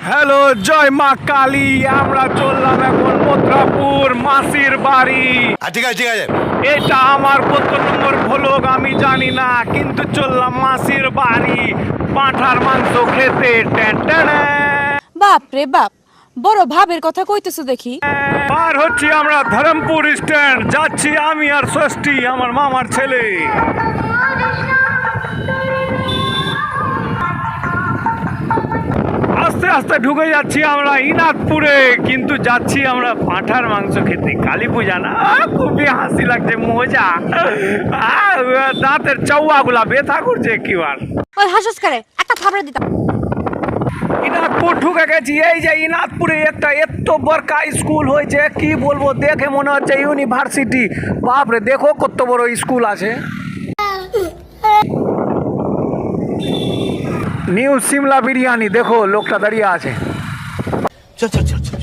Hello, জয় মা কালী। আমরা চললাম এখন মথুরাপুর মাসির বাড়ি। ঠিক আছে ঠিক আছে। এটা আমার কত নম্বর ভ্লগ আমি জানি না, কিন্তু চললাম মাসির বাড়ি পাঁঠার মাংস খেতে। বাপ রে বাপ, বড় ভাবের কথা কইতেছো দেখি। আর হচ্ছি আমরা ধরমপুর স্ট্যান্ড, যাচ্ছি আমি আর ষষ্ঠী, আমার মামার ছেলে। আস্তে আস্তে ঢুকে যাচ্ছি আমরা ইনাদপুরে, কিন্তু যাচ্ছি আমরা পাঁঠার মাংস খেতে। কালী পূজা না, খুবই হাসি লাগছে, মজা। দাঁতের চৌয়াগুলা ব্যথা করছে কিবার। ওই হাসস করে একটা থাবড়া দিতাম। ইনাদপুর ঢুকে গেছি। এই যে ইনাদপুরে একটা এত বড়কা স্কুল হয়েছে, কি বলবো, দেখে মনে হচ্ছে ইউনিভার্সিটি। বাপরে, দেখো কত বড় স্কুল আছে। নিউ সিমলা বিরিয়ানি, দেখো লোকটা দাঁড়িয়ে আছে। চল চল চল চল।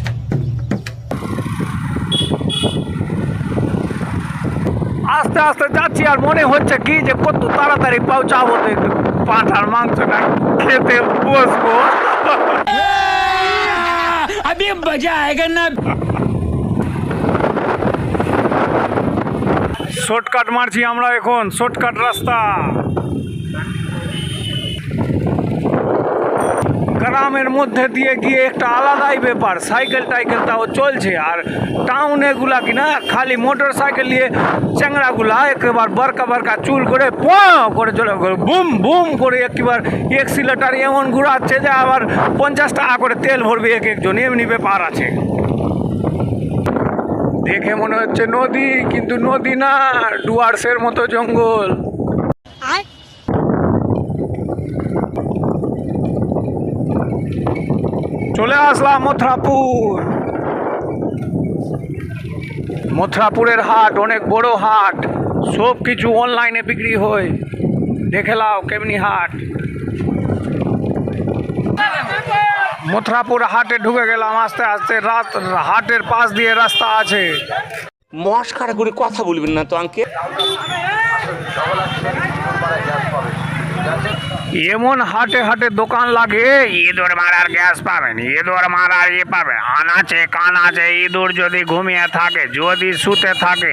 আস্তে আস্তে যাচ্ছি, আর মনে হচ্ছে কি যে কত তাড়াতাড়ি পৌঁছাবো, পাঁঠার মাংসটা খেতে বসবো। अभी मजा आएगा ना। শর্টকাট মারছি আমরা এখন, শর্টকাট রাস্তা। গ্রামের মধ্যে দিয়ে গিয়ে একটা আলাদাই ব্যাপার, সাইকেল টাইকেলটাও চলছে। আর টাউনে গুলা কিনা খালি মোটর সাইকেল নিয়ে চ্যাংড়াগুলা একেবারে বরকা বরকা চুল করে করে চলে, বুম বুম করে একেবারে এক্সিলেটার এমন ঘুরাচ্ছে যে আবার 50 টাকা করে তেল ভরবে এক একজন, এমনি ব্যাপার আছে। দেখে মনে হচ্ছে নদী, কিন্তু নদী না, ডুয়ার্সের মতো জঙ্গল। চলে আসলাম মথুরাপুর। মথুরাপুরের হাট অনেক বড় হাট, সব কিছু অনলাইনে বিক্রি হয়। দেখে লাও কেমনি হাট। মথুরাপুর হাটে ঢুকে গেলাম আস্তে আস্তে। হাটের পাশ দিয়ে রাস্তা আছে। মস্কার করে কথা বলবেন না তো আঙ্কে। এমন হাটে হাটে দোকান লাগে, ইঁদুর মারার গ্যাস পাবেন, ইঁদুর মারার পাবেন, আনাচে কানাচে ইঁদুর যদি ঘুমিয়ে থাকে, যদি শুতে থাকে,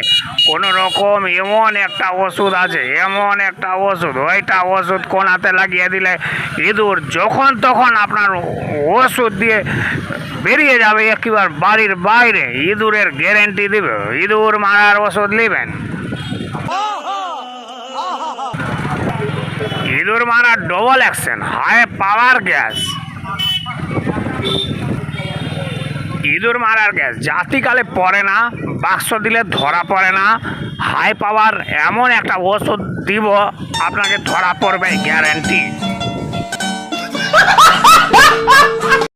কোনো রকম এমন একটা ওষুধ আছে, এমন একটা ওষুধ, ওইটা ওষুধ কোনাতে লাগিয়ে দিলে ইঁদুর যখন তখন আপনার ওষুধ দিয়ে বেরিয়ে যাবে একেবারে বাড়ির বাইরে। ইঁদুরের গ্যারেন্টি দিবে। ইঁদুর মারার ওষুধ নেবেন। ইঁদুর মারা double action, high power gas. ইঁদুর মারার গ্যাস জাতিকালে পড়ে না, বাক্স দিলে ধরা পড়ে না। হাই পাওয়ার এমন একটা ওষুধ দিব, আপনাকে ধরা পড়বে গ্যারান্টি।